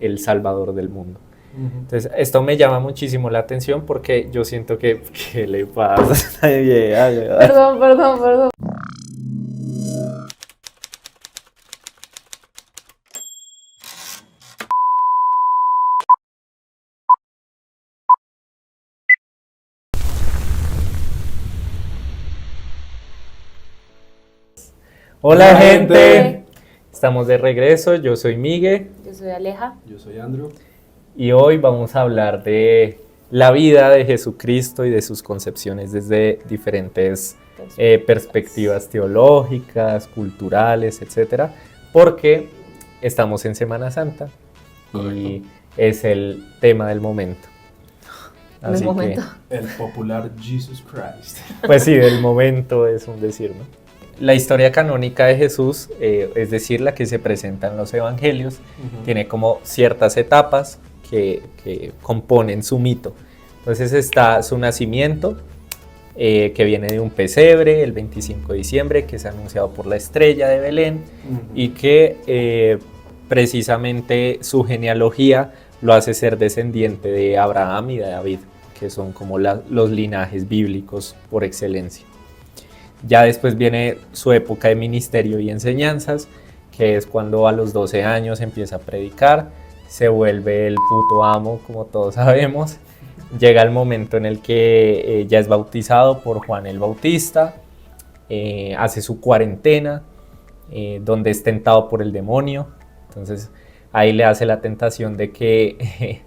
el Salvador del mundo. Entonces, esto me llama muchísimo la atención porque yo siento que, ¿qué le pasa a esta vieja? Perdón. Hola gente, estamos de regreso, yo soy Miguel. Yo soy Aleja. Yo soy Andrew. Y hoy vamos a hablar de la vida de Jesucristo y de sus concepciones desde diferentes perspectivas teológicas, culturales, etcétera, porque estamos en Semana Santa. Correcto. Y es el tema del momento. Así momento. El popular Jesus Christ. Pues sí, del momento es un decir, ¿no? La historia canónica de Jesús, es decir, la que se presenta en los evangelios, tiene como ciertas etapas que componen su mito. Entonces está su nacimiento, que viene de un pesebre el 25 de diciembre, que es anunciado por la estrella de Belén, y que precisamente su genealogía lo hace ser descendiente de Abraham y de David, que son como los linajes bíblicos por excelencia. Ya después viene su época de ministerio y enseñanzas, que es cuando a los 12 años empieza a predicar, se vuelve el puto amo, como todos sabemos. Llega el momento en el que ya es bautizado por Juan el Bautista, hace su cuarentena, donde es tentado por el demonio. Entonces ahí le hace la tentación de que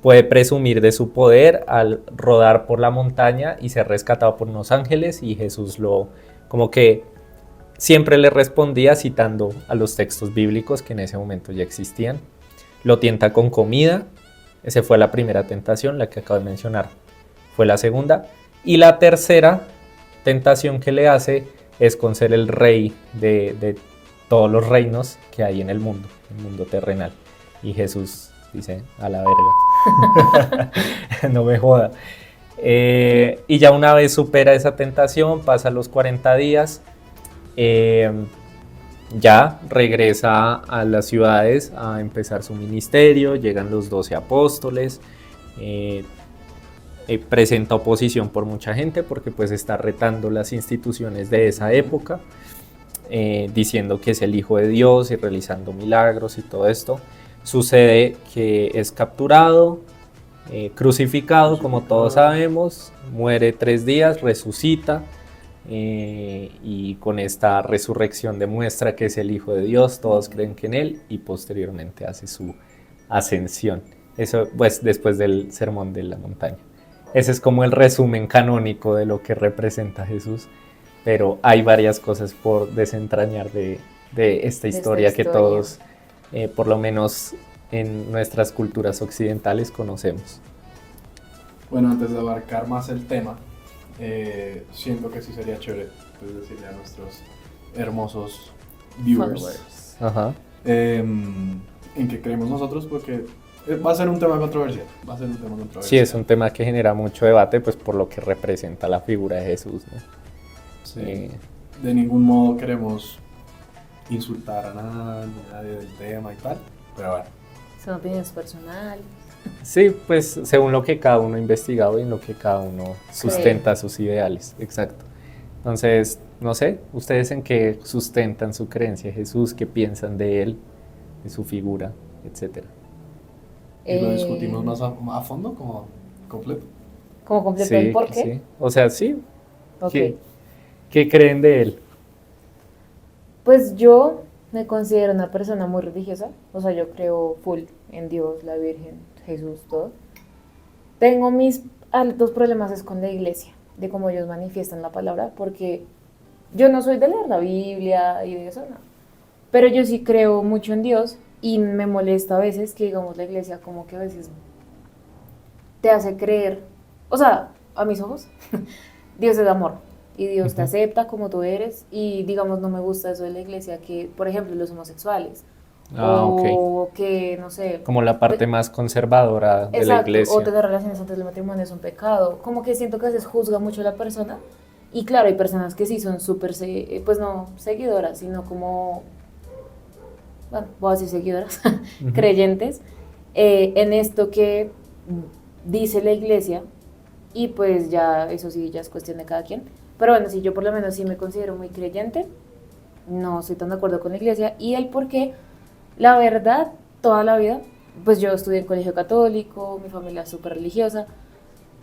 puede presumir de su poder al rodar por la montaña y ser rescatado por unos ángeles, y Jesús como que siempre le respondía citando a los textos bíblicos que en ese momento ya existían. Lo tienta con comida, esa fue la primera tentación, la que acabo de mencionar fue la segunda, y la tercera tentación que le hace es con ser el rey de todos los reinos que hay en el mundo terrenal, y Jesús dice, a la verga, no me joda. Y ya una vez supera esa tentación, pasa los 40 días, ya regresa a las ciudades a empezar su ministerio, llegan los 12 apóstoles, presenta oposición por mucha gente porque pues está retando las instituciones de esa época, diciendo que es el Hijo de Dios y realizando milagros y todo esto. Sucede que es capturado, crucificado, como todos sabemos, muere 3 días, resucita, y con esta resurrección demuestra que es el Hijo de Dios, todos creen que en él, y posteriormente hace su ascensión. Eso pues después del sermón de la montaña. Ese es como el resumen canónico de lo que representa Jesús, pero hay varias cosas por desentrañar de esta historia que todos, por lo menos en nuestras culturas occidentales, conocemos. Bueno, antes de abarcar más el tema, siento que sí sería chévere pues, decirle a nuestros hermosos viewers en qué creemos nosotros, porque va a ser un tema controversial. Sí, es un tema que genera mucho debate, pues por lo que representa la figura de Jesús, ¿no? Sí. De ningún modo queremos insultar a nadie del tema y tal, pero bueno. Son opiniones personales. Sí, pues según lo que cada uno ha investigado y en lo que cada uno sustenta sus ideales, exacto. Entonces, no sé, ¿ustedes en qué sustentan su creencia de Jesús? ¿Qué piensan de él, de su figura, etcétera? ¿Y lo discutimos más a fondo, como completo? ¿Como completo Sí, el por qué? Sí. O sea, sí. Okay. ¿Qué creen de él? Pues yo me considero una persona muy religiosa, o sea, yo creo full en Dios, la Virgen, Jesús, todo. Tengo mis altos problemas es con la iglesia, de cómo ellos manifiestan la palabra, porque yo no soy de leer la Biblia y de eso, no. Pero yo sí creo mucho en Dios y me molesta a veces que, digamos, la iglesia como que a veces te hace creer, o sea, a mis ojos, Dios es amor. Y Dios te acepta como tú eres, y digamos no me gusta eso de la iglesia, que por ejemplo los homosexuales, o que no sé, como la parte más conservadora de la iglesia, o tener relaciones antes del matrimonio es un pecado, como que siento que a veces juzga mucho a la persona, y claro, hay personas que sí son súper, pues no seguidoras, sino como, bueno, voy a decir seguidoras, creyentes, en esto que dice la iglesia, y pues ya, eso sí, ya es cuestión de cada quien. Pero bueno, sí, yo por lo menos sí me considero muy creyente, no estoy tan de acuerdo con la iglesia, y el por qué, la verdad, toda la vida, pues yo estudié en colegio católico, mi familia es súper religiosa,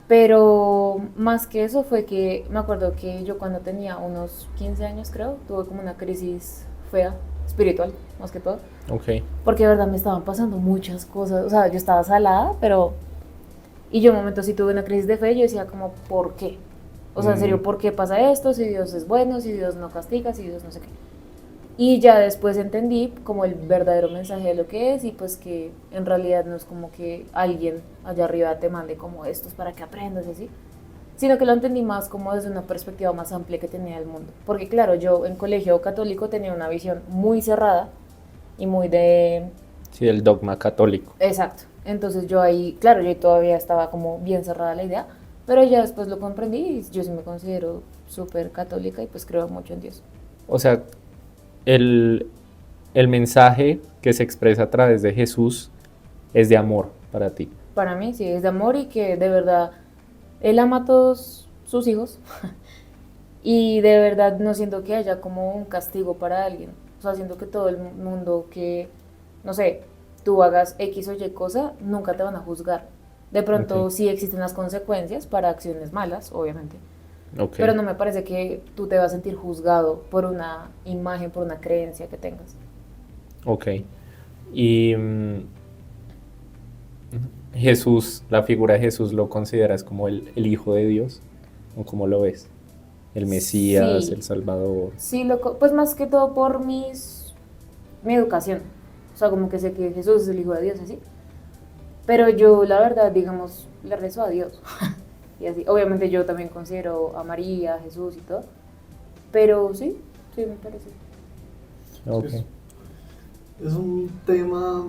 pero más que eso fue que me acuerdo que yo cuando tenía unos 15 años creo, tuve como una crisis fea, espiritual, más que todo. Ok. Porque de verdad me estaban pasando muchas cosas, o sea, yo estaba salada, pero... Y yo en un momento sí tuve una crisis de fe, yo decía como, ¿por qué? O sea, en serio, ¿por qué pasa esto? Si Dios es bueno, si Dios no castiga, si Dios no sé qué. Y ya después entendí como el verdadero mensaje de lo que es y pues que en realidad no es como que alguien allá arriba te mande como estos para que aprendas y así, sino que lo entendí más como desde una perspectiva más amplia que tenía del mundo. Porque claro, yo en colegio católico tenía una visión muy cerrada y muy de... Sí, el dogma católico. Exacto. Entonces yo ahí, claro, yo todavía estaba como bien cerrada la idea, pero ya después lo comprendí y yo sí me considero súper católica y pues creo mucho en Dios. O sea, el mensaje que se expresa a través de Jesús es de amor para ti. Para mí sí, es de amor y que de verdad Él ama a todos sus hijos y de verdad no siento que haya como un castigo para alguien. O sea, siento que todo el mundo que, no sé, tú hagas X o Y cosa, nunca te van a juzgar. De pronto Ok. sí existen las consecuencias para acciones malas, obviamente. Ok. Pero no me parece que tú te vas a sentir juzgado por una imagen, por una creencia que tengas. Ok. Y Jesús, la figura de Jesús, ¿lo consideras como el Hijo de Dios? ¿O cómo lo ves? El Mesías, Sí, el Salvador. sí, pues más que todo por mi educación. O sea, como que sé que Jesús es el Hijo de Dios, así. Pero yo, la verdad, digamos, le rezo a Dios. Y así. Obviamente yo también considero a María, a Jesús y todo. Pero sí, sí me parece. Ok. Es un tema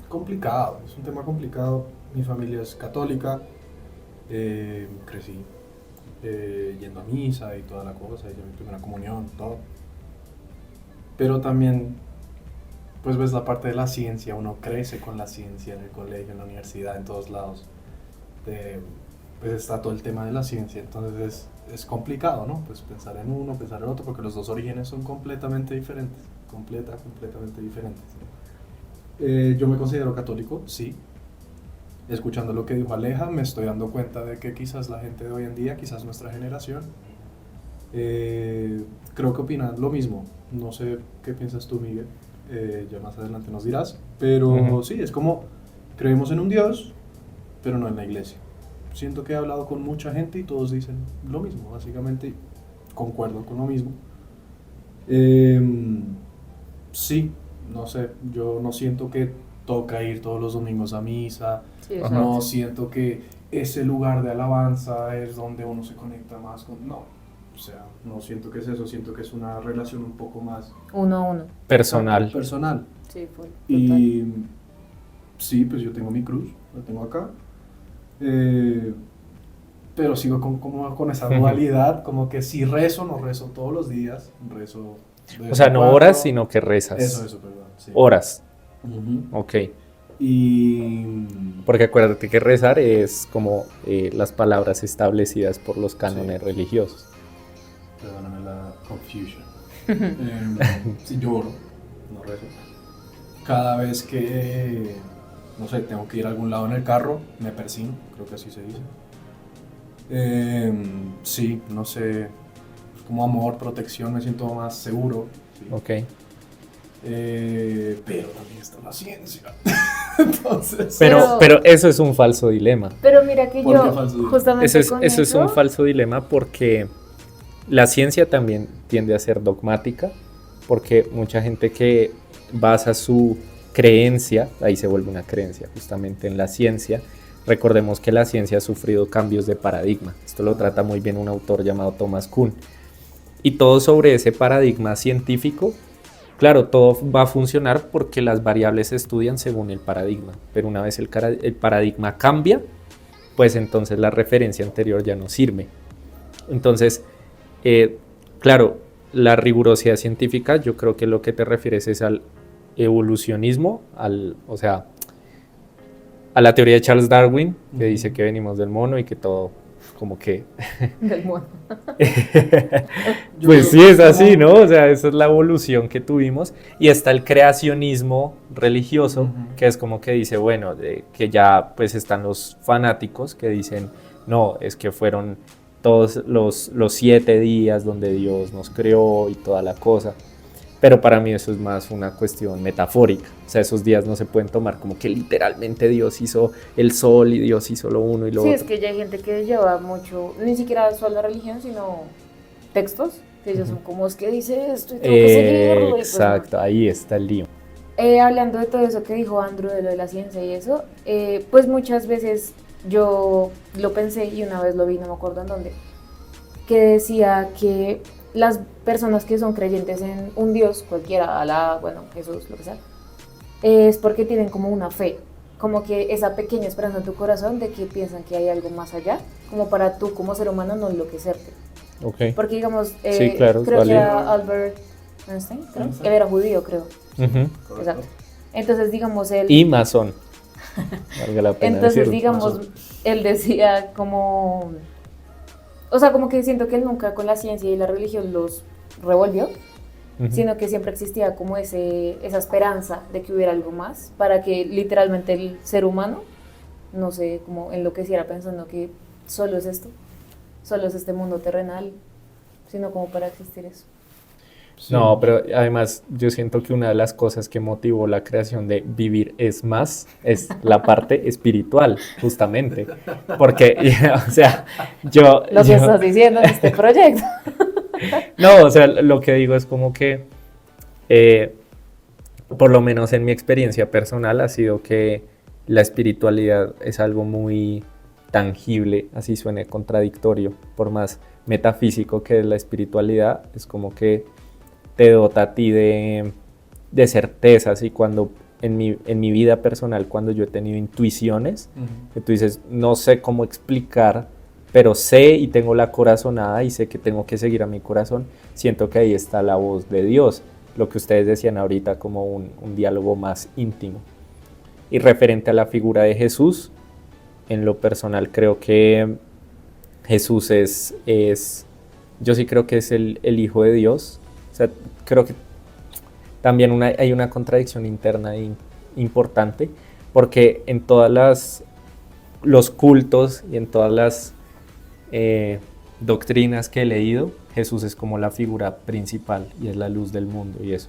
complicado, es un tema complicado. Mi familia es católica, crecí yendo a misa y toda la cosa, y mi primera comunión, todo. Pero también, pues ves la parte de la ciencia, uno crece con la ciencia en el colegio, en la universidad, en todos lados. Pues está todo el tema de la ciencia, entonces es complicado, ¿no? Pues pensar en uno, pensar en otro, porque los dos orígenes son completamente diferentes, completamente diferentes. Yo me considero católico, sí. Escuchando lo que dijo Aleja, me estoy dando cuenta de que quizás la gente de hoy en día, quizás nuestra generación, creo que opinan lo mismo. No sé qué piensas tú, Miguel, ya más adelante nos dirás, pero sí, es como creemos en un Dios, pero no en la iglesia. Siento que he hablado con mucha gente y todos dicen lo mismo, básicamente concuerdo con lo mismo. Sí, no sé, yo no siento que toca ir todos los domingos a misa, Sí, Ajá. no siento que ese lugar de alabanza es donde uno se conecta más con... No, o sea, no siento que es eso, siento que es una relación un poco más... Uno a uno. Personal. Personal. Sí, fue. Y sí, pues yo tengo mi cruz, la tengo acá. Pero sigo como con esa dualidad, como que si rezo, no rezo todos los días, rezo... de O vez sea, en no cuando. oras, sino que rezas. Eso, perdón. Sí. Oras. Ujú. Ok. Y... Porque acuérdate que rezar es como las palabras establecidas por los cánones religiosos. Perdóname la confusion. Sí, lloro, no rezo. Cada vez que, no sé, tengo que ir a algún lado en el carro, me persino, creo que así se dice. Sí, no sé, como amor, protección, me siento más seguro. Sí. Ok. Pero también está la ciencia. Entonces, Pero eso es un falso dilema. Pero mira que ¿Por qué yo, falso dilema? justamente Eso es un falso dilema porque la ciencia también tiende a ser dogmática, porque mucha gente que basa su creencia, ahí se vuelve una creencia justamente en la ciencia. Recordemos que la ciencia ha sufrido cambios de paradigma. Esto lo trata muy bien un autor llamado Thomas Kuhn. Y todo sobre ese paradigma científico, claro, todo va a funcionar porque las variables se estudian según el paradigma. Pero una vez el paradigma cambia, pues entonces la referencia anterior ya no sirve. Entonces, claro, la rigurosidad científica, yo creo que lo que te refieres es al evolucionismo, o sea, a la teoría de Charles Darwin, que dice que venimos del mono y que todo como que... Del mono. Pues sí, es así, ¿no? O sea, esa es la evolución que tuvimos. Y está el creacionismo religioso, que es como que dice, bueno, que ya pues están los fanáticos que dicen, no, es que fueron todos los 7 días donde Dios nos creó y toda la cosa. Pero para mí eso es más una cuestión metafórica. O sea, esos días no se pueden tomar como que literalmente Dios hizo el sol y Dios hizo lo uno y lo otro. Sí, es que ya hay gente que lleva mucho, ni siquiera solo la religión, sino textos, que ellos son como, es que dice esto y tengo que seguirlo. Exacto, pues, ahí está el lío. Hablando de todo eso que dijo Andrew, de lo de la ciencia y eso, pues muchas veces yo lo pensé y una vez lo vi, no me acuerdo en dónde, que decía que las personas que son creyentes en un Dios, cualquiera, Alá, bueno, Jesús, lo que sea, es porque tienen como una fe, como que esa pequeña esperanza en tu corazón de que piensan que hay algo más allá, como para tú como ser humano no enloquecerte. Okay. Porque digamos, sí, claro, creo que era Albert Einstein, creo. Él era judío, creo. Exacto. Entonces, digamos, él... Y masón. Valga la pena entonces, decirlo. digamos, masón. Él decía como... O sea, como que siento que él nunca con la ciencia y la religión los revolvió, sino que siempre existía como esa esperanza de que hubiera algo más, para que literalmente el ser humano no se como enloqueciera pensando que solo es esto, solo es este mundo terrenal, sino como para existir eso. Sí. No, pero además yo siento que una de las cosas que motivó la creación de Vivir es Más es la parte espiritual, justamente. Porque, o sea, Lo que estás diciendo en este proyecto. No, o sea, lo que digo es como que, por lo menos en mi experiencia personal, ha sido que la espiritualidad es algo muy tangible, así suene contradictorio, por más metafísico que es la espiritualidad, es como que te dota a ti de certezas. Y cuando en mi vida personal, cuando yo he tenido intuiciones, que tú dices, no sé cómo explicar, pero sé y tengo la corazonada y sé que tengo que seguir a mi corazón, siento que ahí está la voz de Dios, lo que ustedes decían ahorita como un diálogo más íntimo. Y referente a la figura de Jesús, en lo personal creo que Jesús yo sí creo que es el Hijo de Dios. O sea, creo que también hay una contradicción interna importante, porque en todas los cultos y en todas las doctrinas que he leído, Jesús es como la figura principal y es la luz del mundo y eso.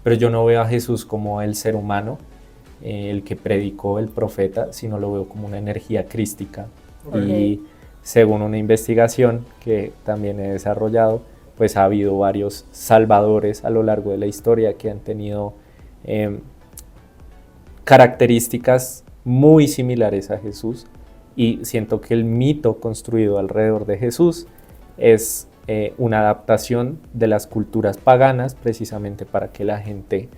Pero yo no veo a Jesús como el ser humano, el que predicó, el profeta, sino lo veo como una energía crística. Y según una investigación que también he desarrollado, pues ha habido varios salvadores a lo largo de la historia que han tenido características muy similares a Jesús, y siento que el mito construido alrededor de Jesús es una adaptación de las culturas paganas, precisamente para que la gente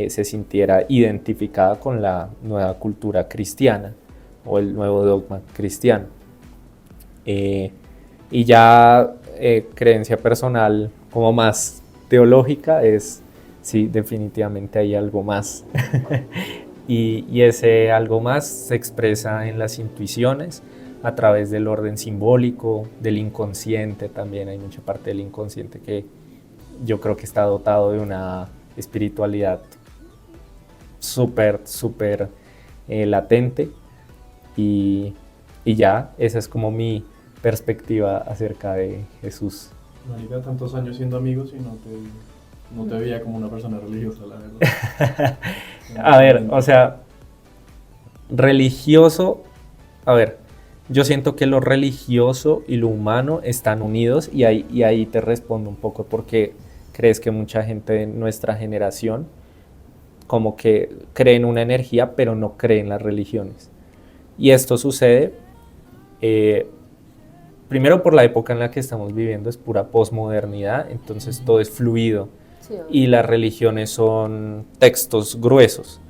se sintiera identificada con la nueva cultura cristiana o el nuevo dogma cristiano. Y ya creencia personal como más teológica es, sí, definitivamente hay algo más. y ese algo más se expresa en las intuiciones, a través del orden simbólico, del inconsciente. También hay mucha parte del inconsciente que yo creo que está dotado de una espiritualidad súper latente, y ya, esa es como mi perspectiva acerca de Jesús. Marica, tantos años siendo amigos y no te veía como una persona religiosa, la verdad. A ver, o sea, religioso, a ver, yo siento que lo religioso y lo humano están unidos, y ahí te respondo un poco porque crees que mucha gente de nuestra generación como que cree en una energía pero no cree en las religiones. Y esto sucede primero por la época en la que estamos viviendo, es pura posmodernidad, entonces todo es fluido, sí, y las religiones son textos gruesos.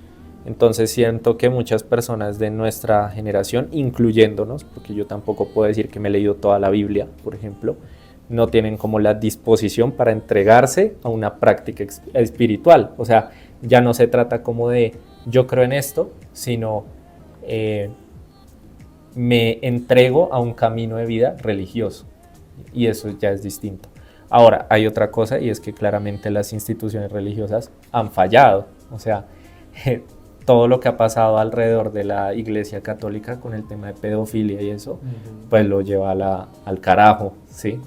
Entonces siento que muchas personas de nuestra generación, incluyéndonos, porque yo tampoco puedo decir que me he leído toda la Biblia, por ejemplo, no tienen como la disposición para entregarse a una práctica espiritual. O sea, ya no se trata como de yo creo en esto, sino me entrego a un camino de vida religioso y eso ya es distinto. Ahora, hay otra cosa y es que claramente las instituciones religiosas han fallado, o sea, todo lo que ha pasado alrededor de la Iglesia Católica con el tema de pedofilia y eso, pues lo lleva al carajo, ¿sí?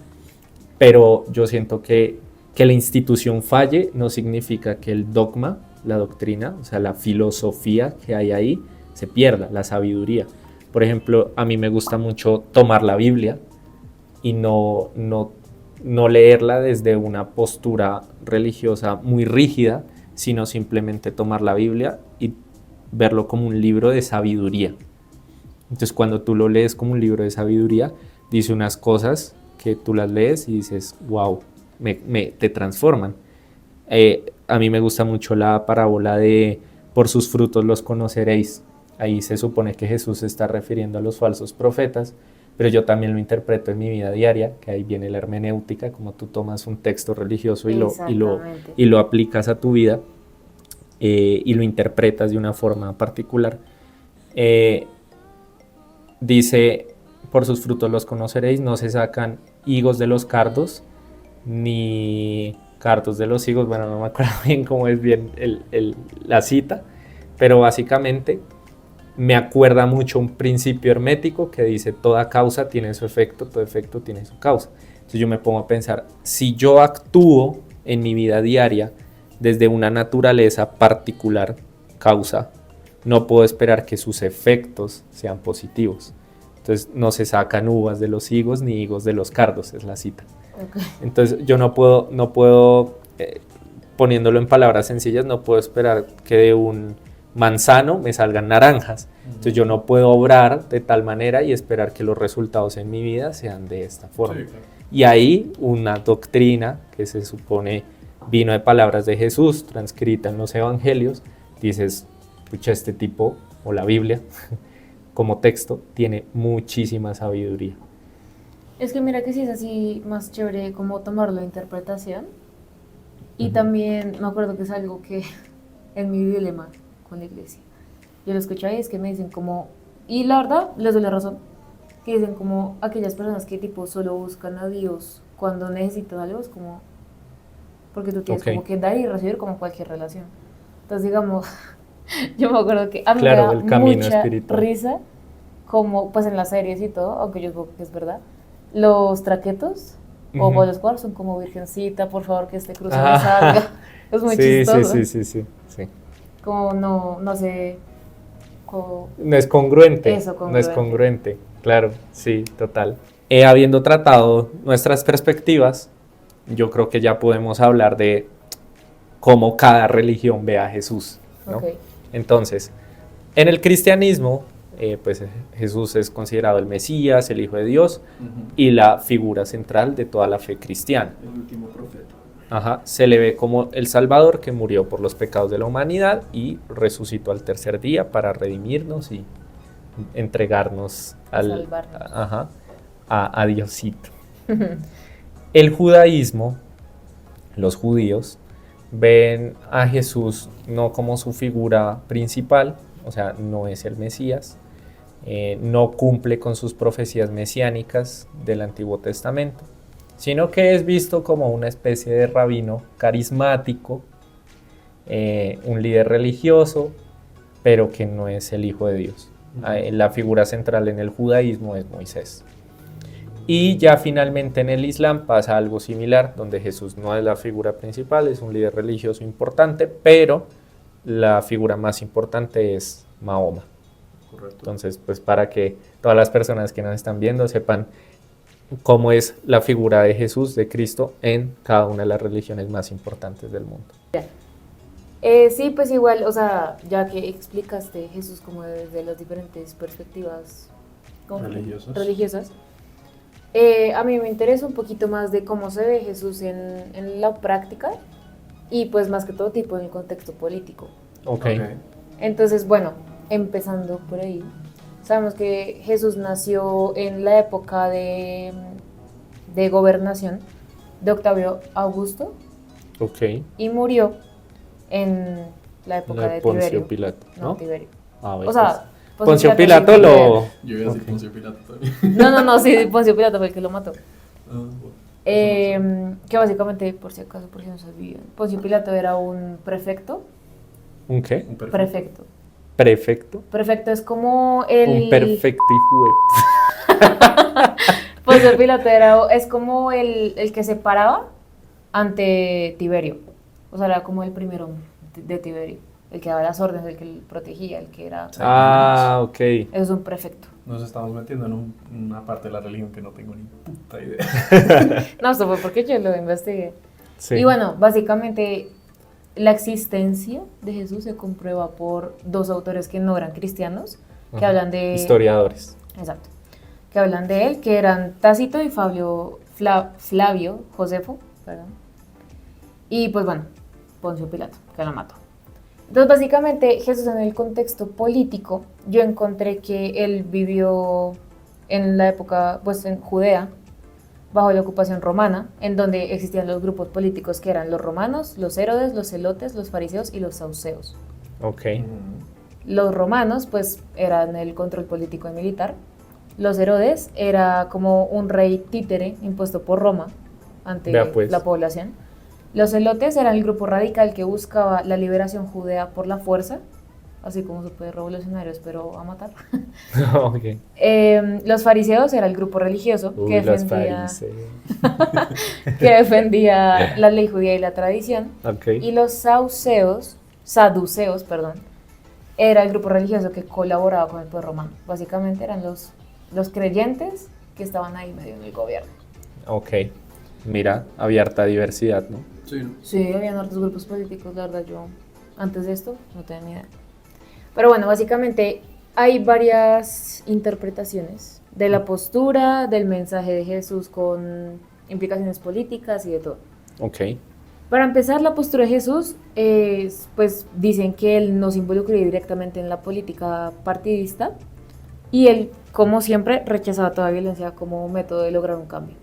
Pero yo siento que la institución falle no significa que el dogma, la doctrina, o sea, la filosofía que hay ahí, se pierda, la sabiduría. Por ejemplo, a mí me gusta mucho tomar la Biblia y no leerla desde una postura religiosa muy rígida, sino simplemente tomar la Biblia y verlo como un libro de sabiduría. Entonces, cuando tú lo lees como un libro de sabiduría, dice unas cosas que tú las lees y dices, wow, te transforman. A mí me gusta mucho la parábola de por sus frutos los conoceréis. Ahí se supone que Jesús se está refiriendo a los falsos profetas, pero yo también lo interpreto en mi vida diaria, que ahí viene la hermenéutica, como tú tomas un texto religioso y lo aplicas a tu vida y lo interpretas de una forma particular. Dice, por sus frutos los conoceréis, no se sacan higos de los cardos, ni cardos de los higos, bueno, no me acuerdo bien cómo es bien la cita, pero básicamente me acuerda mucho un principio hermético que dice toda causa tiene su efecto, todo efecto tiene su causa. Entonces yo me pongo a pensar, si yo actúo en mi vida diaria desde una naturaleza particular, causa, no puedo esperar que sus efectos sean positivos. Entonces no se sacan uvas de los higos ni higos de los cardos, es la cita. Okay. Entonces yo no puedo poniéndolo en palabras sencillas, no puedo esperar que de un manzano me salgan naranjas. Entonces yo no puedo obrar de tal manera y esperar que los resultados en mi vida sean de esta forma. Sí, claro. Y ahí una doctrina que se supone vino de palabras de Jesús, transcrita en los evangelios, dices, pucha, este tipo, o la Biblia, como texto, tiene muchísima sabiduría. Es que mira que sí es así más chévere como tomarlo de interpretación. Y también me acuerdo que es algo que en mi dilema con la iglesia, yo lo escuché y es que me dicen como, y la verdad les doy la razón, que dicen como aquellas personas que tipo solo buscan a Dios cuando necesitan algo, es como, porque tú tienes como que dar y recibir como cualquier relación. Entonces digamos, yo me acuerdo que a mí me da mucha risa, como pues en las series y todo, aunque yo creo que es verdad, los traquetos o Bob Escobar son como virgencita, por favor que este cruce no salga. Es muy chistoso. Sí. Como no sé. No es congruente. No es congruente, claro, sí, total. Habiendo tratado nuestras perspectivas, yo creo que ya podemos hablar de cómo cada religión ve a Jesús, ¿no? Okay. Entonces, en el cristianismo, pues Jesús es considerado el Mesías, el Hijo de Dios y la figura central de toda la fe cristiana. El último profeta. Se le ve como el Salvador que murió por los pecados de la humanidad y resucitó al tercer día para redimirnos y entregarnos a Diosito. El judaísmo, los judíos, ven a Jesús no como su figura principal, o sea, no es el Mesías, no cumple con sus profecías mesiánicas del Antiguo Testamento, sino que es visto como una especie de rabino carismático, un líder religioso, pero que no es el Hijo de Dios. La figura central en el judaísmo es Moisés. Y ya finalmente en el Islam pasa algo similar, donde Jesús no es la figura principal, es un líder religioso importante, pero la figura más importante es Mahoma. Correcto. Entonces, pues para que todas las personas que nos están viendo sepan cómo es la figura de Jesús, de Cristo, en cada una de las religiones más importantes del mundo. Sí, pues igual, o sea, ya que explicaste Jesús como desde las diferentes perspectivas religiosas, a mí me interesa un poquito más de cómo se ve Jesús en la práctica y pues más que todo tipo en el contexto político. Okay. Entonces, bueno, empezando por ahí, sabemos que Jesús nació en la época de gobernación de Octavio Augusto. Okay. Y murió en la época de Poncio Tiberio. Pilato, ¿no? Tiberio. O sea, Poncio Pilato lo... Yo iba a decir Poncio Pilato también. No, sí, Poncio Pilato fue el que lo mató. Bueno, Que básicamente, por si acaso, por si no sabían, Poncio Pilato era un prefecto. ¿Un qué? un Prefecto. ¿Prefecto? Prefecto es como el... Un perfecto hijo de... Poncio Pilato es como el que se paraba ante Tiberio. O sea, era como el primero de Tiberio. El que daba las órdenes, el que protegía, el que era... Ah, ok. Eso es un prefecto. Nos estamos metiendo en una parte de la religión que no tengo ni puta idea. No, esto fue porque yo lo investigué. Sí. Y bueno, básicamente la existencia de Jesús se comprueba por dos autores que no eran cristianos, que Ajá. hablan de... Historiadores. Exacto. Que hablan de él, que eran Tácito y Flavio Josefo, perdón. Y pues bueno, Poncio Pilato, que lo mató. Entonces básicamente Jesús en el contexto político, yo encontré que él vivió en la época, pues en Judea, bajo la ocupación romana, en donde existían los grupos políticos que eran los romanos, los Herodes, los celotes, los fariseos y los saduceos. Ok. Los romanos pues eran el control político y militar. Los Herodes era como un rey títere impuesto por Roma ante pues. la población. Los celotes eran el grupo radical que buscaba la liberación judea por la fuerza, así como super revolucionarios, pero a matar. Ok. Los fariseos era el grupo religioso Uy, los defendía, fariseos. que defendía la ley judía y la tradición. Ok. Y los saduceos, era el grupo religioso que colaboraba con el poder romano. Básicamente eran los creyentes que estaban ahí medio en el gobierno. Ok. Mira, había harta diversidad, ¿no? Sí, ¿no? Sí, habían otros grupos políticos, la verdad yo antes de esto no tenía ni idea. Pero bueno, básicamente hay varias interpretaciones de la postura, del mensaje de Jesús con implicaciones políticas y de todo. Ok. Para empezar, la postura de Jesús es, pues dicen que él no se involucró directamente en la política partidista y él, como siempre, rechazaba toda violencia como método de lograr un cambio.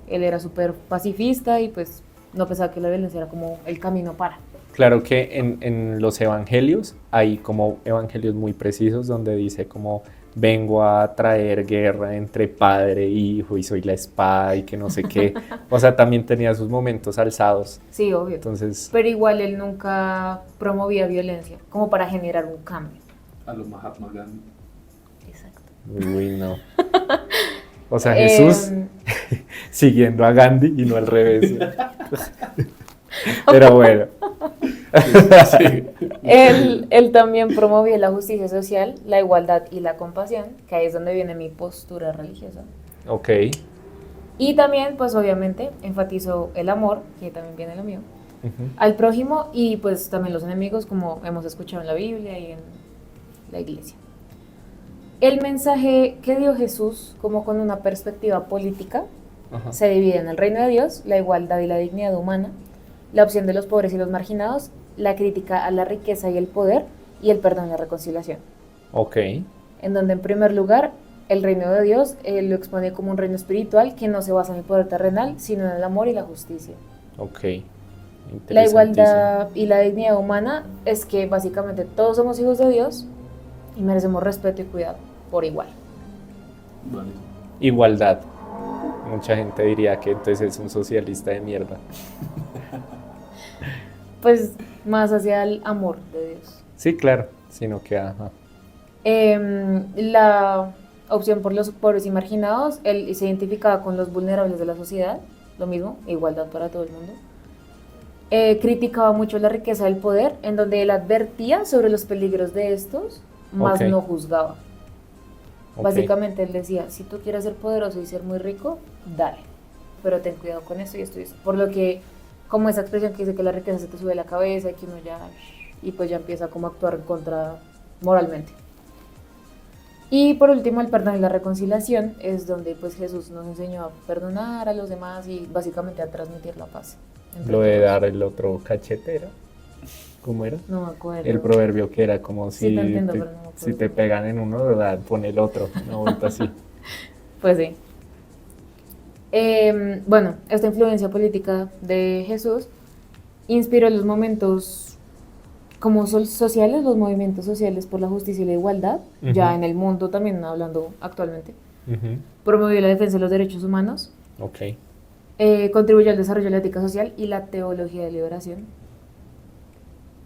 Él era súper pacifista y pues no pensaba que la violencia era como el camino para. Claro que en los evangelios hay como evangelios muy precisos donde dice como vengo a traer guerra entre padre e hijo y soy la espada y que no sé qué. O sea, también tenía sus momentos alzados. Sí, obvio. Entonces, Pero igual él nunca promovía violencia como para generar un cambio. A los Mahatma Gandhi. Exacto. uy, no. O sea, Jesús siguiendo a Gandhi y no al revés. Pero bueno. Sí. Él también promovía la justicia social, la igualdad y la compasión, que ahí es donde viene mi postura religiosa. Ok. Y también, pues obviamente, enfatizó el amor, que también viene lo mío, al prójimo y pues también los enemigos, como hemos escuchado en la Biblia y en la iglesia. El mensaje que dio Jesús, como con una perspectiva política, Ajá. se divide en el reino de Dios, la igualdad y la dignidad humana, la opción de los pobres y los marginados, la crítica a la riqueza y el poder, y el perdón y la reconciliación. Ok. En donde, en primer lugar, el reino de Dios lo expone como un reino espiritual que no se basa en el poder terrenal, sino en el amor y la justicia. Ok. La igualdad y la dignidad humana es que básicamente todos somos hijos de Dios y merecemos respeto y cuidado por igual. Vale. Igualdad. Mucha gente diría que entonces es un socialista de mierda. Pues más hacia el amor de Dios. Sí, claro. Sino que, ajá. La opción por los pobres y marginados, él se identificaba con los vulnerables de la sociedad, lo mismo, igualdad para todo el mundo. Criticaba mucho la riqueza del poder, en donde él advertía sobre los peligros de estos, más Ok. no juzgaba. Ok. Básicamente él decía, si tú quieres ser poderoso y ser muy rico, dale, pero ten cuidado con esto y esto y esto. Por lo que, como esa expresión que dice que la riqueza se te sube a la cabeza y que uno ya, y pues ya empieza como a actuar en contra moralmente. Y por último, el perdón y la reconciliación es donde pues Jesús nos enseñó a perdonar a los demás y básicamente a transmitir la paz. entre Lo de todos. dar el otro cachetero. ¿Cómo era? No me acuerdo. El proverbio que era como Sí, si, te entiendo, te, pero no me acuerdo. si te pegan en uno, pon el otro. Una vuelta así. Pues sí. Bueno, esta influencia política de Jesús inspiró los momentos como sociales, los movimientos sociales por la justicia y la igualdad, ya en el mundo también hablando actualmente. Promovió la defensa de los derechos humanos. Ok. Contribuyó al desarrollo de la ética social y la teología de liberación.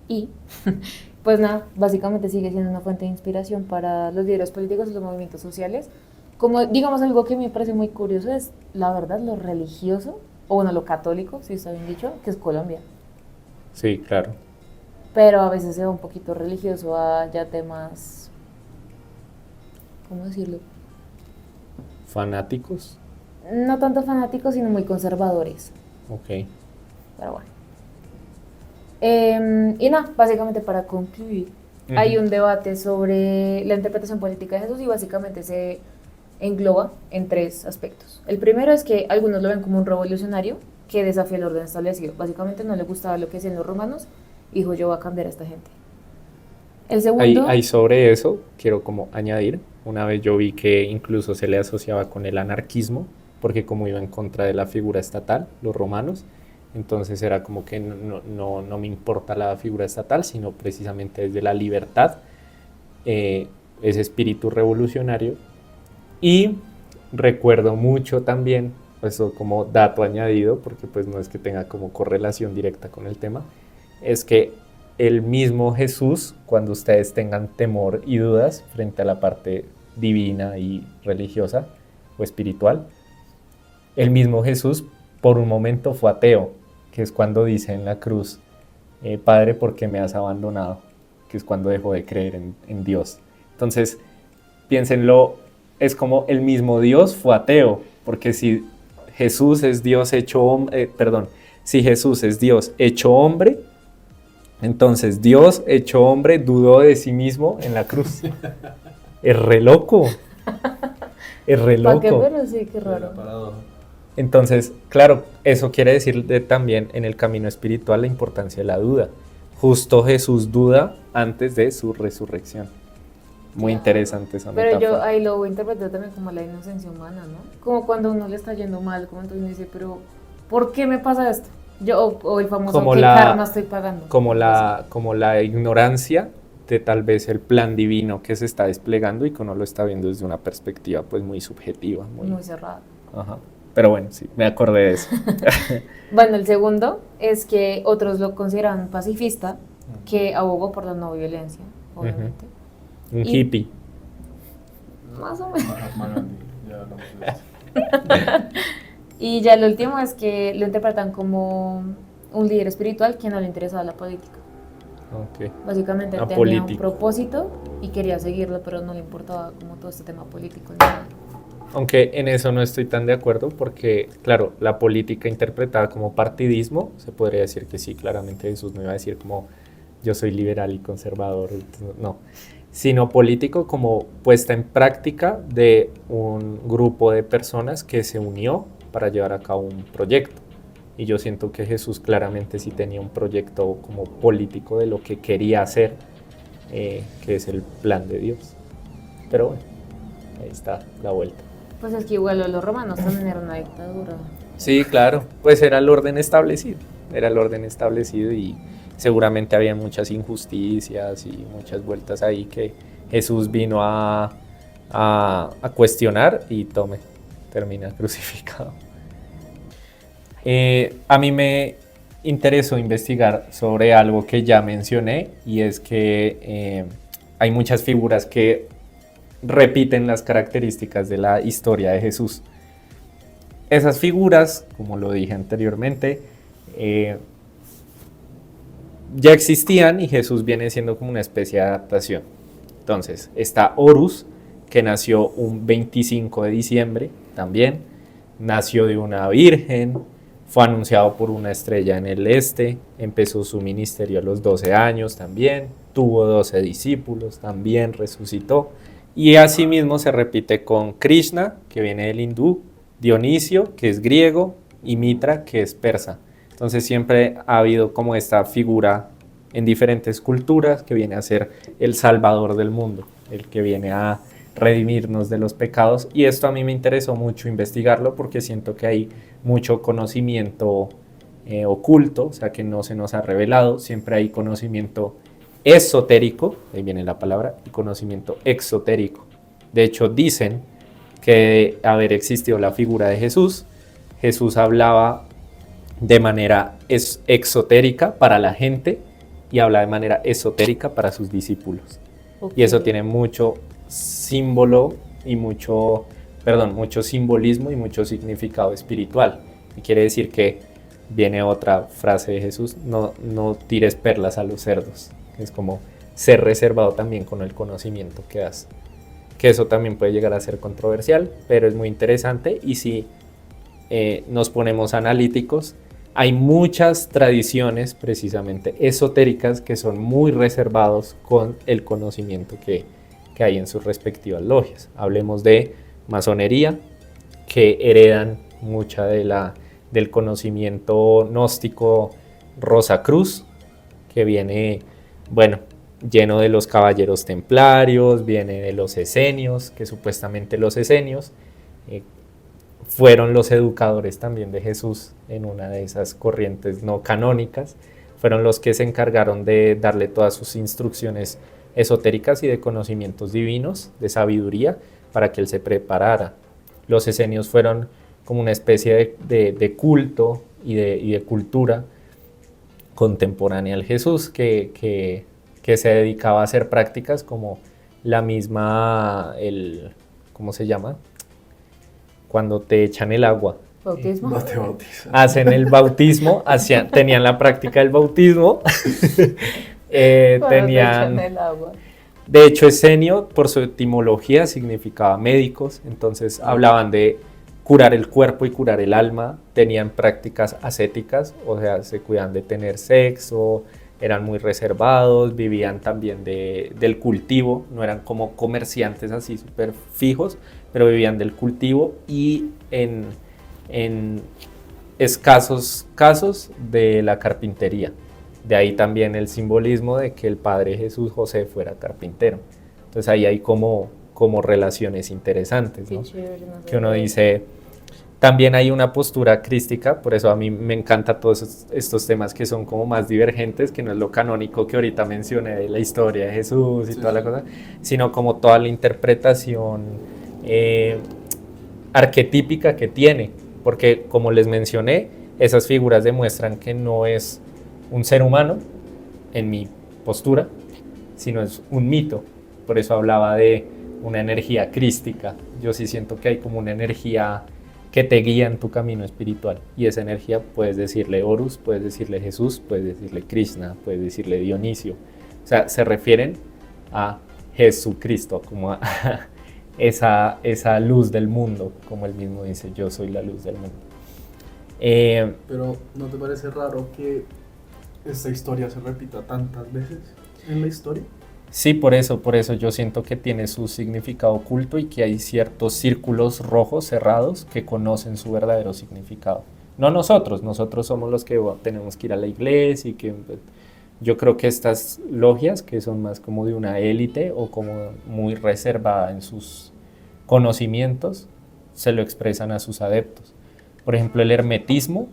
Y, pues nada, básicamente sigue siendo una fuente de inspiración para los líderes políticos y los movimientos sociales. Como, digamos, algo que me parece muy curioso es, la verdad, lo religioso, o bueno, lo católico, si está bien dicho, que es Colombia. Sí, claro. Pero a veces se va un poquito religioso a ya temas, ¿cómo decirlo? ¿Fanáticos? No tanto fanáticos, sino muy conservadores. Ok. Pero bueno. Y nada, básicamente para concluir, hay un debate sobre la interpretación política de Jesús y básicamente se engloba en 3 aspectos. El primero es que algunos lo ven como un revolucionario que desafía el orden establecido. Básicamente no le gustaba lo que hacían los romanos y dijo, yo voy a cambiar a esta gente. El segundo... Ahí sobre eso quiero como añadir, una vez yo vi que incluso se le asociaba con el anarquismo, porque como iba en contra de la figura estatal, los romanos, entonces era como que no me importa la figura estatal, sino precisamente desde la libertad, ese espíritu revolucionario. Y recuerdo mucho también, eso como dato añadido, porque pues no es que tenga como correlación directa con el tema, es que el mismo Jesús, cuando ustedes tengan temor y dudas frente a la parte divina y religiosa o espiritual, el mismo Jesús por un momento fue ateo, que es cuando dice en la cruz, Padre, ¿por qué me has abandonado? Que es cuando dejó de creer en Dios. Entonces, piénsenlo, es como el mismo Dios fue ateo, porque si Jesús es Dios hecho hombre, si Jesús es Dios hecho hombre, entonces Dios hecho hombre dudó de sí mismo en la cruz. Es re loco. Es re loco. ¿Para qué? Pero sí, qué raro. Entonces, claro, eso quiere decir también en el camino espiritual la importancia de la duda. Justo Jesús duda antes de su resurrección. Muy interesante esa metáfora. Pero yo ahí lo interpreto también como la inocencia humana, ¿no? Como cuando a uno le está yendo mal, como entonces uno dice, pero ¿por qué me pasa esto? O el famoso, ¿qué karma estoy pagando? Como la ignorancia de tal vez el plan divino que se está desplegando y que uno lo está viendo desde una perspectiva pues muy subjetiva. Muy cerrada. Ajá. Pero bueno, sí, me acordé de eso. Bueno, el segundo es que otros lo consideran pacifista, que abogó por la no violencia, obviamente. Un hippie. Más o menos. Y ya el último es que lo interpretan como un líder espiritual que no le interesaba la política. Okay. Básicamente tenía un propósito y quería seguirlo, pero no le importaba como todo este tema político. Aunque en eso no estoy tan de acuerdo porque, claro, la política interpretada como partidismo, se podría decir que sí, claramente Jesús no iba a decir como yo soy liberal y conservador, no, sino político como puesta en práctica de un grupo de personas que se unió para llevar a cabo un proyecto. Y yo siento que Jesús claramente sí tenía un proyecto como político de lo que quería hacer, que es el plan de Dios. Pero bueno, ahí está la vuelta. Pues es que igual los romanos también era una dictadura. Sí, claro, pues era el orden establecido, y seguramente había muchas injusticias y muchas vueltas ahí que Jesús vino a cuestionar y termina crucificado. A mí me interesó investigar sobre algo que ya mencioné y es que hay muchas figuras que repiten las características de la historia de Jesús. Esas figuras, como lo dije anteriormente, ya existían y Jesús viene siendo como una especie de adaptación. Entonces, está Horus, que nació un 25 de diciembre también, nació de una virgen, fue anunciado por una estrella en el este, empezó su ministerio a los 12 años también, tuvo 12 discípulos, también resucitó. Y asimismo se repite con Krishna, que viene del hindú, Dionisio, que es griego, y Mitra, que es persa. Entonces siempre ha habido como esta figura en diferentes culturas que viene a ser el salvador del mundo, el que viene a redimirnos de los pecados. Y esto a mí me interesó mucho investigarlo porque siento que hay mucho conocimiento oculto, o sea que no se nos ha revelado. Siempre hay conocimiento esotérico, ahí viene la palabra, y conocimiento exotérico. De hecho, dicen que de haber existido la figura de Jesús, Jesús hablaba de manera exotérica para la gente y habla de manera esotérica para sus discípulos. Okay. Y eso tiene mucho símbolo y mucho simbolismo y mucho significado espiritual. Y quiere decir que viene otra frase de Jesús, no tires perlas a los cerdos. Es como ser reservado también con el conocimiento que das. Que eso también puede llegar a ser controversial, pero es muy interesante. Y si nos ponemos analíticos, hay muchas tradiciones precisamente esotéricas que son muy reservados con el conocimiento que hay en sus respectivas logias. Hablemos de masonería, que heredan mucha del conocimiento gnóstico Rosacruz, que viene, lleno de los caballeros templarios, viene de los esenios, que supuestamente los esenios fueron los educadores también de Jesús en una de esas corrientes no canónicas, fueron los que se encargaron de darle todas sus instrucciones esotéricas y de conocimientos divinos, de sabiduría, para que él se preparara. Los esenios fueron como una especie de culto y de cultura contemporánea al Jesús, que se dedicaba a hacer prácticas como la misma, ¿cómo se llama? Cuando te echan el agua. ¿Bautismo? No te bautizan. Hacen el bautismo, tenían la práctica del bautismo. Tenían el agua. De hecho, esenio, por su etimología, significaba médicos, entonces hablaban de curar el cuerpo y curar el alma, tenían prácticas ascéticas, o sea, se cuidaban de tener sexo, eran muy reservados, vivían también del cultivo, no eran como comerciantes así súper fijos, pero vivían del cultivo y en escasos casos de la carpintería. De ahí también el simbolismo de que el padre Jesús José fuera carpintero. Entonces ahí hay como relaciones interesantes, ¿no? Chévere, no sé. Que uno dice, también hay una postura crística, por eso a mí me encantan todos estos temas que son como más divergentes, que no es lo canónico que ahorita mencioné de la historia de Jesús y toda la cosa, sino como toda la interpretación arquetípica que tiene, porque como les mencioné, esas figuras demuestran que no es un ser humano, en mi postura, sino es un mito. Por eso hablaba de una energía crística. Yo sí siento que hay como una energía que te guía en tu camino espiritual. Y esa energía puedes decirle Horus, puedes decirle Jesús, puedes decirle Krishna, puedes decirle Dionisio. O sea, se refieren a Jesucristo, como a esa luz del mundo, como él mismo dice, yo soy la luz del mundo. Pero ¿no te parece raro que esta historia se repita tantas veces en la historia? Sí, por eso yo siento que tiene su significado oculto y que hay ciertos círculos rojos cerrados que conocen su verdadero significado. No nosotros somos los que tenemos que ir a la iglesia y que yo creo que estas logias que son más como de una élite o como muy reservada en sus conocimientos, se lo expresan a sus adeptos. Por ejemplo, el hermetismo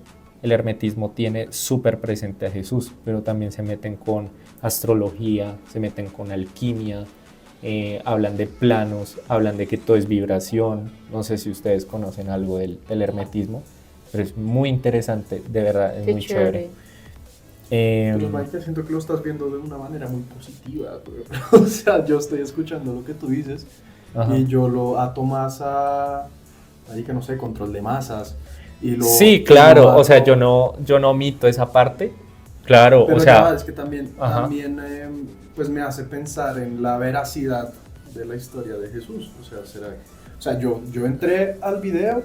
tiene súper presente a Jesús, pero también se meten con astrología, se meten con alquimia, hablan de planos, hablan de que todo es vibración. No sé si ustedes conocen algo del hermetismo, pero es muy interesante, de verdad, es muy chévere. Pero Mike, siento que lo estás viendo de una manera muy positiva, o sea, yo estoy escuchando lo que tú dices. Ajá. Y yo lo ato más a, ahí que no sé, control de masas. Sí, claro, o sea, yo no omito esa parte, claro, pero o sea... es que también pues me hace pensar en la veracidad de la historia de Jesús, o sea, yo entré al video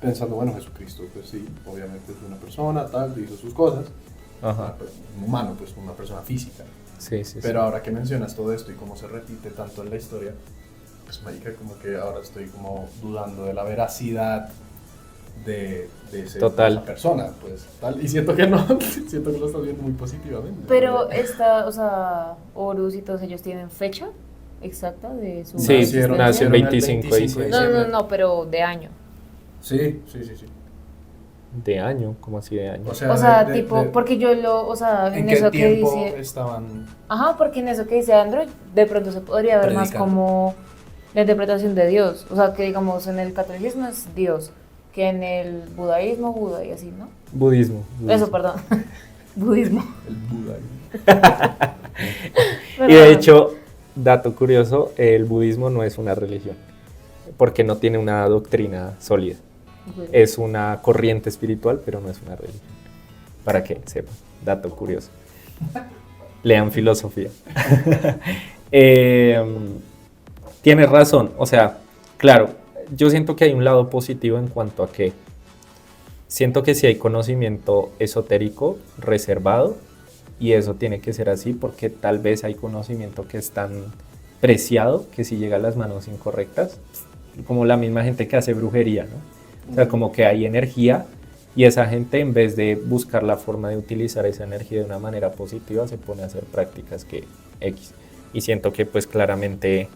pensando, bueno, Jesucristo, pues sí, obviamente es una persona, tal, hizo sus cosas, pues, un humano, pues una persona física, sí, pero ahora que mencionas todo esto y cómo se repite tanto en la historia, pues marica, como que ahora estoy como dudando de la veracidad de esa persona, pues tal, y siento que no, siento que lo estás viendo muy positivamente. Pero Horus y todos ellos tienen fecha exacta de su nació el 25 de diciembre. No, pero de año. Sí. de año, como así de año. O sea, tipo, porque yo lo, o sea, ¿en en qué eso que tiempo dice... estaban? Ajá, porque en eso que dice Andrew, de pronto se podría ver más Predicando. como la interpretación de Dios. O sea, que digamos en el catolicismo es Dios, que en el budaísmo, Buda y así, ¿no? Budismo. Eso, perdón. Budismo. El Buda. Y de hecho, dato curioso, el budismo no es una religión, porque no tiene una doctrina sólida. Es una corriente espiritual, pero no es una religión. Para que sepan, dato curioso. Lean filosofía. Tienes razón, o sea, claro, yo siento que hay un lado positivo en cuanto a que siento que si hay conocimiento esotérico reservado, y eso tiene que ser así porque tal vez hay conocimiento que es tan preciado que si llega a las manos incorrectas, como la misma gente que hace brujería, ¿no? O sea, como que hay energía y esa gente en vez de buscar la forma de utilizar esa energía de una manera positiva se pone a hacer prácticas que X. Y siento que pues claramente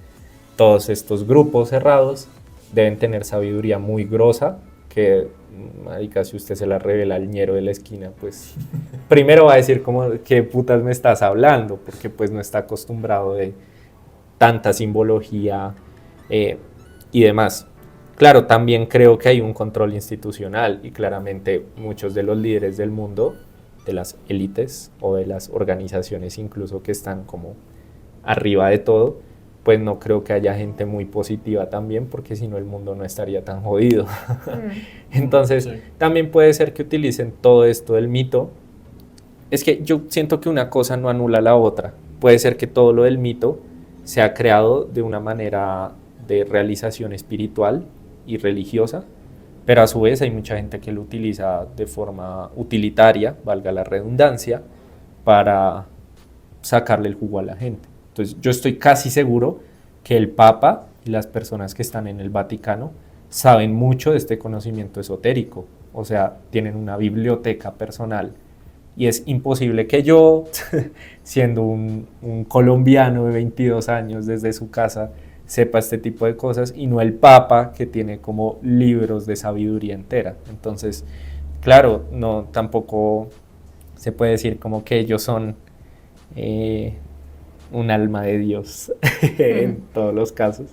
todos estos grupos cerrados deben tener sabiduría muy grosa que, marica, si usted se la revela al ñero de la esquina, pues primero va a decir como, ¿qué putas me estás hablando? Porque pues no está acostumbrado de tanta simbología y demás. Claro, también creo que hay un control institucional y claramente muchos de los líderes del mundo, de las élites o de las organizaciones incluso que están como arriba de todo, pues no creo que haya gente muy positiva también, porque si no el mundo no estaría tan jodido. Entonces, sí, también puede ser que utilicen todo esto del mito. Es que yo siento que una cosa no anula la otra. Puede ser que todo lo del mito se ha creado de una manera de realización espiritual y religiosa, pero a su vez hay mucha gente que lo utiliza de forma utilitaria, valga la redundancia, para sacarle el jugo a la gente. Entonces yo estoy casi seguro que el Papa y las personas que están en el Vaticano saben mucho de este conocimiento esotérico, o sea, tienen una biblioteca personal y es imposible que yo, siendo un colombiano de 22 años desde su casa, sepa este tipo de cosas y no el Papa que tiene como libros de sabiduría entera. Entonces, claro, no, tampoco se puede decir como que ellos son un alma de Dios en todos los casos,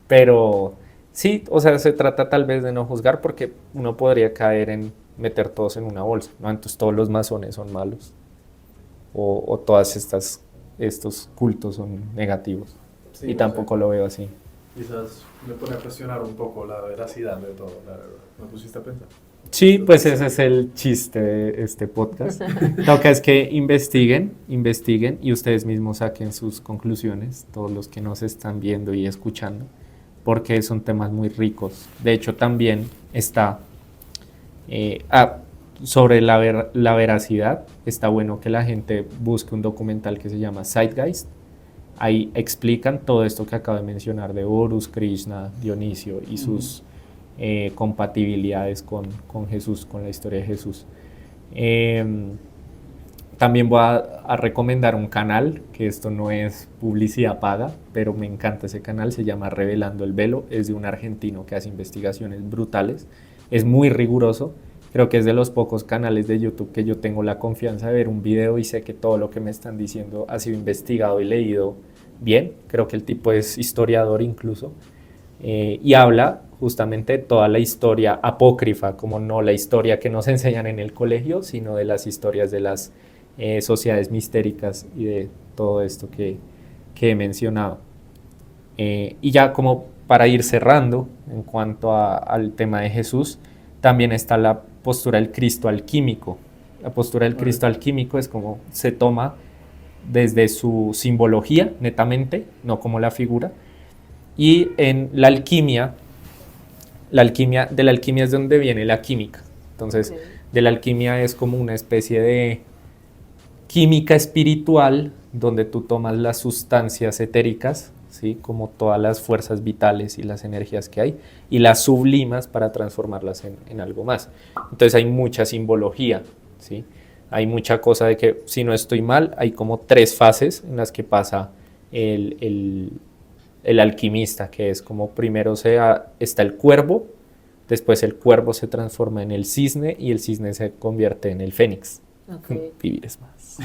pero sí, o sea, se trata tal vez de no juzgar porque uno podría caer en meter todos en una bolsa, ¿no? Entonces todos los masones son malos o todas estos cultos son negativos, sí, y tampoco lo veo así. Quizás me pone a cuestionar un poco la veracidad de todo, la verdad. ¿Me pusiste a pensar? Sí, pues ese es el chiste de este podcast. Toca es que investiguen y ustedes mismos saquen sus conclusiones, todos los que nos están viendo y escuchando, porque son temas muy ricos. De hecho, también está sobre la veracidad. Está bueno que la gente busque un documental que se llama Zeitgeist. Ahí explican todo esto que acabo de mencionar de Horus, Krishna, Dionisio y sus compatibilidades con Jesús, con la historia de Jesús. También voy a recomendar un canal, que esto no es publicidad paga, pero me encanta ese canal, se llama Revelando el Velo, es de un argentino que hace investigaciones brutales, es muy riguroso, creo que es de los pocos canales de YouTube que yo tengo la confianza de ver un video y sé que todo lo que me están diciendo ha sido investigado y leído bien, creo que el tipo es historiador incluso, y habla justamente de toda la historia apócrifa, como no la historia que nos enseñan en el colegio, sino de las historias de las sociedades mistéricas y de todo esto que he mencionado. Y ya como para ir cerrando en cuanto al tema de Jesús, también está la postura del Cristo alquímico. La postura del Cristo alquímico es como se toma desde su simbología netamente, no como la figura, y en la alquimia de la alquimia es de donde viene la química. Entonces, de la alquimia es como una especie de química espiritual donde tú tomas las sustancias etéricas, ¿sí? Como todas las fuerzas vitales y las energías que hay, y las sublimas para transformarlas en algo más. Entonces hay mucha simbología, ¿sí? Hay mucha cosa de que, si no estoy mal, hay como 3 fases en las que pasa el alquimista, que es como primero está el cuervo, Después el cuervo se transforma en el cisne y el cisne se convierte en el fénix. Okay. Vivir es más.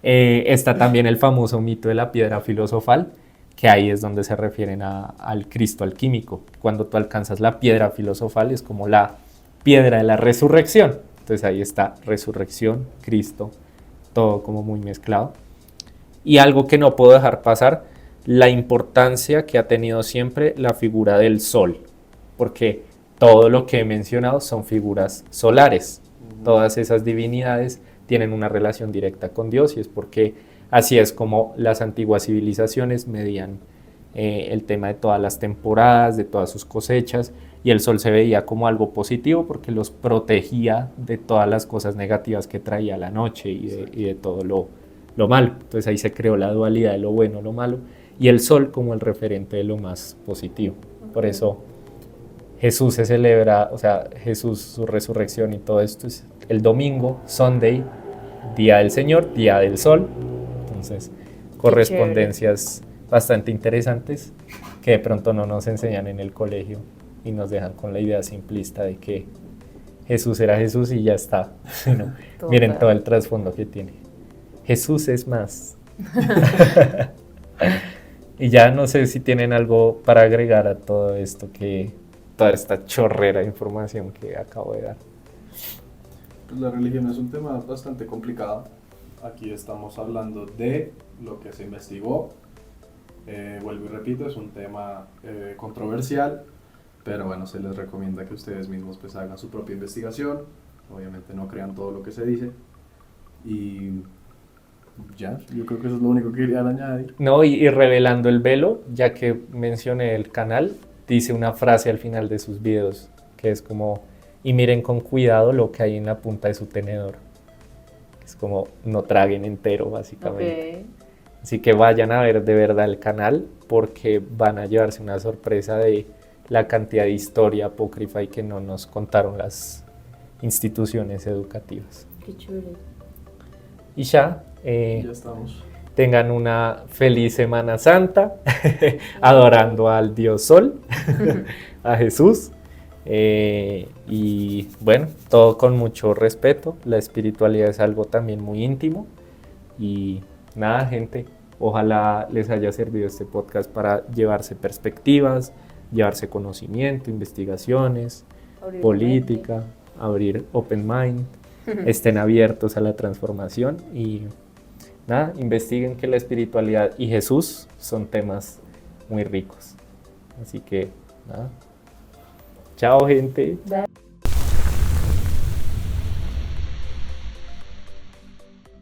Está también el famoso mito de la piedra filosofal, que ahí es donde se refieren al Cristo alquímico. Cuando tú alcanzas la piedra filosofal es como la piedra de la resurrección. Entonces ahí está resurrección, Cristo, todo como muy mezclado. Y algo que no puedo dejar pasar, la importancia que ha tenido siempre la figura del sol, porque todo lo que he mencionado son figuras solares. Todas esas divinidades tienen una relación directa con Dios y es porque así es como las antiguas civilizaciones medían el tema de todas las temporadas, de todas sus cosechas, y el sol se veía como algo positivo porque los protegía de todas las cosas negativas que traía la noche y de todo lo malo. Entonces ahí se creó la dualidad de lo bueno, lo malo, y el sol como el referente de lo más positivo. Por eso Jesús se celebra, o sea, Jesús, su resurrección y todo esto es el domingo, Sunday, día del Señor, día del sol. Entonces, correspondencias bastante interesantes que de pronto no nos enseñan en el colegio y nos dejan con la idea simplista de que Jesús era Jesús y ya está. No, miren todo el trasfondo que tiene. Jesús es más. Y ya no sé si tienen algo para agregar a todo esto, toda esta chorrera de información que acabo de dar. Pues la religión es un tema bastante complicado. Aquí estamos hablando de lo que se investigó. Vuelvo y repito, es un tema controversial, pero bueno, se les recomienda que ustedes mismos pues hagan su propia investigación. Obviamente no crean todo lo que se dice. Y ya, yo creo que eso es lo único que quería añadir. No, y revelando el velo, ya que mencioné el canal, dice una frase al final de sus videos que es como: y miren con cuidado lo que hay en la punta de su tenedor. Es como, no traguen entero, básicamente. Okay. Así que vayan a ver de verdad el canal, porque van a llevarse una sorpresa de la cantidad de historia apócrifa y que no nos contaron las instituciones educativas. Qué chévere. Y ya estamos. Tengan una feliz Semana Santa, adorando al Dios Sol, a Jesús. Y bueno, todo con mucho respeto. La espiritualidad es algo también muy íntimo. Y nada, gente, ojalá les haya servido este podcast para llevarse perspectivas, llevarse conocimiento, investigaciones, política, abrir open mind, estén abiertos a la transformación y nada, investiguen que la espiritualidad y Jesús son temas muy ricos. Así que nada. Chao, gente. Bye.